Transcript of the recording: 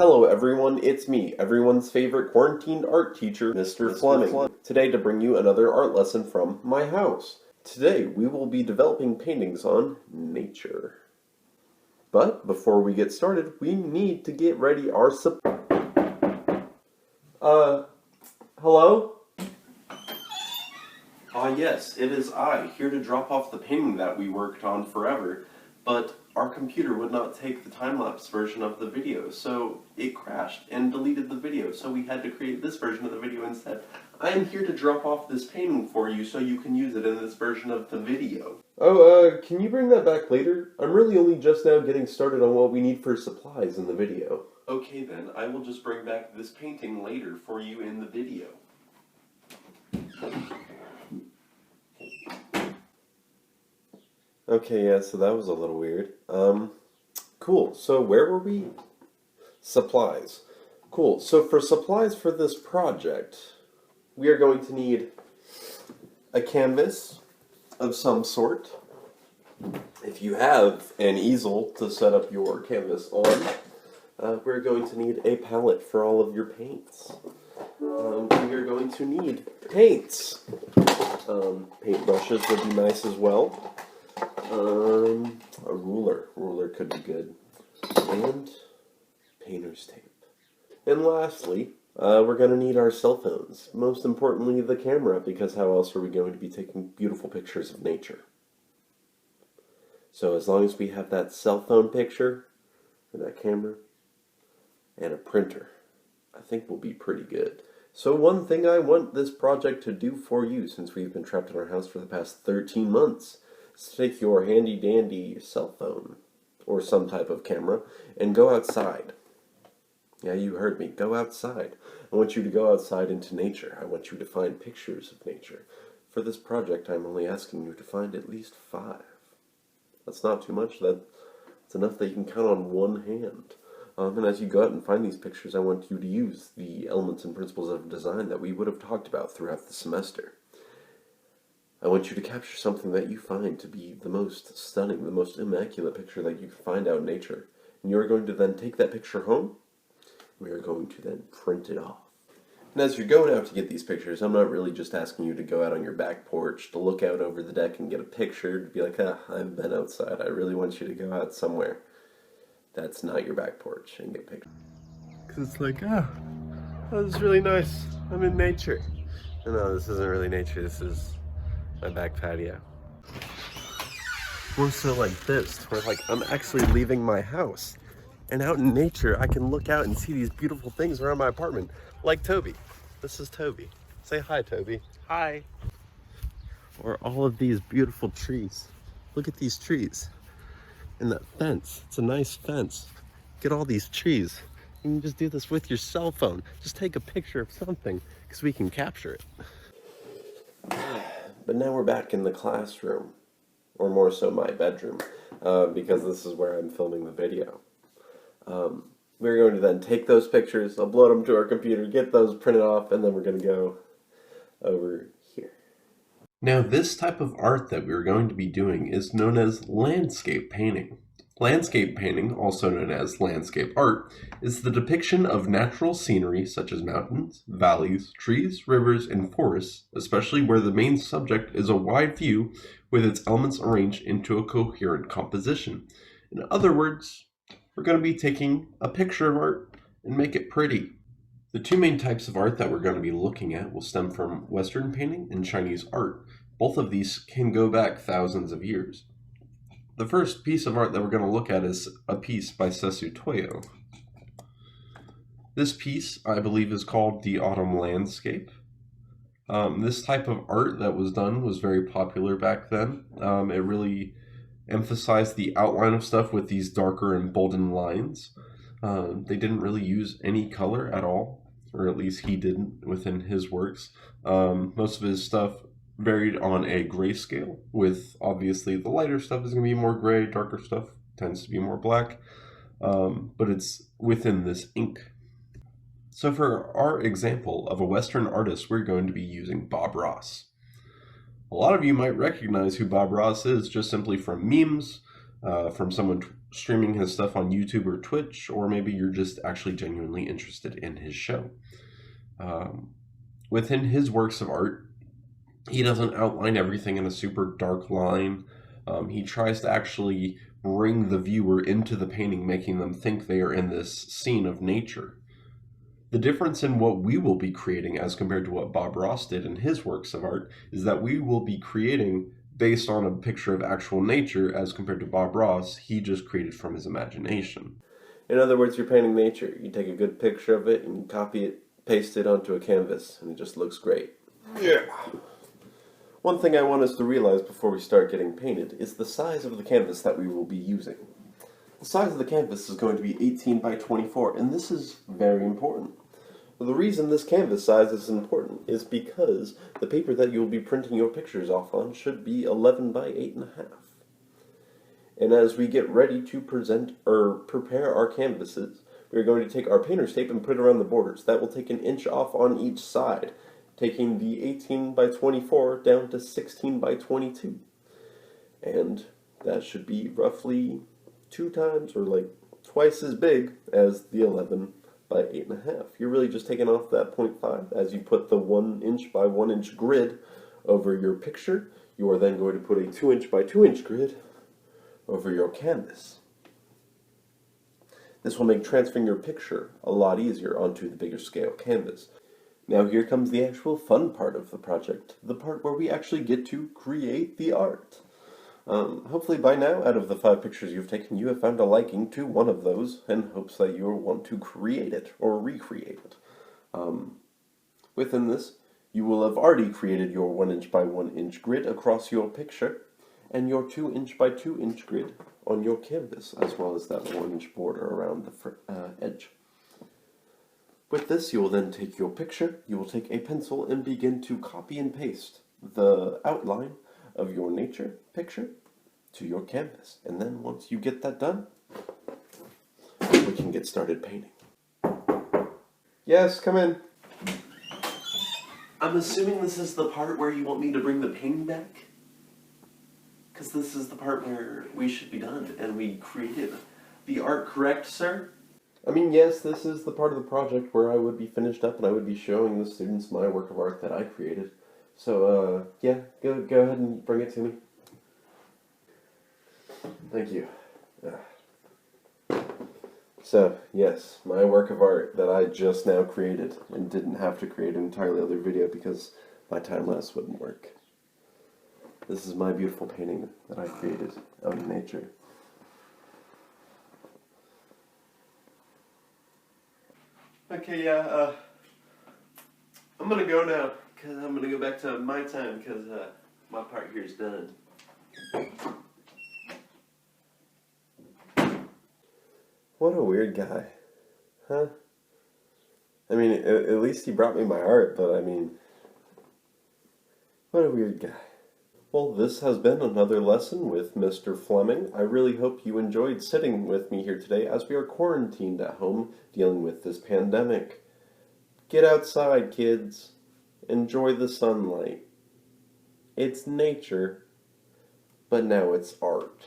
Hello everyone, it's me, everyone's favorite quarantined art teacher, Mr. Fleming, today to bring you another art lesson from my house. Today we will be developing paintings on nature. But before we get started, we need to get ready our hello? Yes, it is I, here to drop off the painting that we worked on forever, but our computer would not take the time-lapse version of the video, so it crashed and deleted the video, so we had to create this version of the video instead. I am here to drop off this painting for you so you can use it in this version of the video. Can you bring that back later? I'm really only just now getting started on what we need for supplies in the video. Okay then, I will just bring back this painting later for you in the video. Okay, yeah, so that was a little weird. Cool. So where were we? Supplies. Cool. So for supplies for this project, we are going to need a canvas of some sort. If you have an easel to set up your canvas on, we're going to need a palette for all of your paints. We are going to need paints. Paintbrushes would be nice as well. A ruler. Ruler could be good. And painter's tape. And lastly, we're going to need our cell phones. Most importantly, the camera, because how else are we going to be taking beautiful pictures of nature? So as long as we have that cell phone picture, or that camera, and a printer, I think we'll be pretty good. So one thing I want this project to do for you, since we've been trapped in our house for the past 13 months, take your handy-dandy cell phone, or some type of camera, and go outside. Yeah, you heard me. Go outside. I want you to go outside into nature. I want you to find pictures of nature. For this project, I'm only asking you to find at least 5. That's not too much. That's enough that you can count on one hand. And as you go out and find these pictures, I want you to use the elements and principles of design that we would have talked about throughout the semester. I want you to capture something that you find to be the most stunning, the most immaculate picture that you can find out in nature. And you're going to then take that picture home. We are going to then print it off. And as you're going out to get these pictures, I'm not really just asking you to go out on your back porch, to look out over the deck and get a picture, to be like, I've been outside. I really want you to go out somewhere that's not your back porch and get pictures. Because it's like, this is really nice. I'm in nature. No, this isn't really nature. This is my back patio. More so like this, where like I'm actually leaving my house. And out in nature, I can look out and see these beautiful things around my apartment. Like Toby. This is Toby. Say hi, Toby. Hi. Or all of these beautiful trees. Look at these trees. And that fence. It's a nice fence. Get all these trees. You can just do this with your cell phone. Just take a picture of something, because we can capture it. But now we're back in the classroom, or more so my bedroom, because this is where I'm filming the video. We're going to then take those pictures, upload them to our computer, get those printed off, and then we're going to go over here. Now this type of art that we're going to be doing is known as landscape painting. Landscape painting, also known as landscape art, is the depiction of natural scenery such as mountains, valleys, trees, rivers, and forests, especially where the main subject is a wide view with its elements arranged into a coherent composition. In other words, we're going to be taking a picture of art and make it pretty. The two main types of art that we're going to be looking at will stem from Western painting and Chinese art. Both of these can go back thousands of years. The first piece of art that we're going to look at is a piece by Sessu Toyo. This piece, I believe, is called The Autumn Landscape. This type of art that was done was very popular back then. It really emphasized the outline of stuff with these darker and bolden lines. They didn't really use any color at all, or at least he didn't within his works. Most of his stuff varied on a grayscale, with obviously the lighter stuff is going to be more gray, darker stuff tends to be more black, but it's within this ink. So for our example of a Western artist, we're going to be using Bob Ross. A lot of you might recognize who Bob Ross is just simply from memes, from someone streaming his stuff on YouTube or Twitch, or maybe you're just actually genuinely interested in his show. Within his works of art, he doesn't outline everything in a super dark line. He tries to actually bring the viewer into the painting, making them think they are in this scene of nature. The difference in what we will be creating as compared to what Bob Ross did in his works of art is that we will be creating based on a picture of actual nature as compared to Bob Ross. He just created from his imagination. In other words, you're painting nature. You take a good picture of it and you copy it, paste it onto a canvas, and it just looks great. Yeah. One thing I want us to realize before we start getting painted is the size of the canvas that we will be using. The size of the canvas is going to be 18 by 24, and this is very important. The reason this canvas size is important is because the paper that you'll be printing your pictures off on should be 11 by 8.5. And as we get ready to present or prepare our canvases, we're going to take our painter's tape and put it around the borders. That will take 1 inch off on each side, taking the 18 by 24 down to 16 by 22. And that should be roughly 2 times or like twice as big as the 11 by 8.5. You're really just taking off that 0.5 as you put the 1 inch by 1 inch grid over your picture. You are then going to put a 2 inch by 2 inch grid over your canvas. This will make transferring your picture a lot easier onto the bigger scale canvas. Now here comes the actual fun part of the project, the part where we actually get to create the art. Hopefully by now, out of the 5 pictures you've taken, you have found a liking to one of those in hopes that you will want to create it or recreate it. Within this, you will have already created your 1 inch by 1 inch grid across your picture and your 2 inch by 2 inch grid on your canvas, as well as that 1 inch border around the edge. With this, you will then take your picture, you will take a pencil and begin to copy and paste the outline of your nature picture to your canvas. And then once you get that done, we can get started painting. Yes, come in. I'm assuming this is the part where you want me to bring the painting back? Because this is the part where we should be done and we created the art, correct, sir? I mean, yes, this is the part of the project where I would be finished up and I would be showing the students my work of art that I created. So, yeah, go ahead and bring it to me. Thank you. So, yes, my work of art that I just now created and didn't have to create an entirely other video because my time-lapse wouldn't work. This is my beautiful painting that I created out in nature. Okay, yeah, I'm gonna go now, because I'm gonna go back to my time, because my part here is done. What a weird guy. Huh? I mean, at least he brought me my art, but I mean, what a weird guy. Well, this has been another lesson with Mr. Fleming. I really hope you enjoyed sitting with me here today as we are quarantined at home dealing with this pandemic. Get outside, kids. Enjoy the sunlight. It's nature, but now it's art.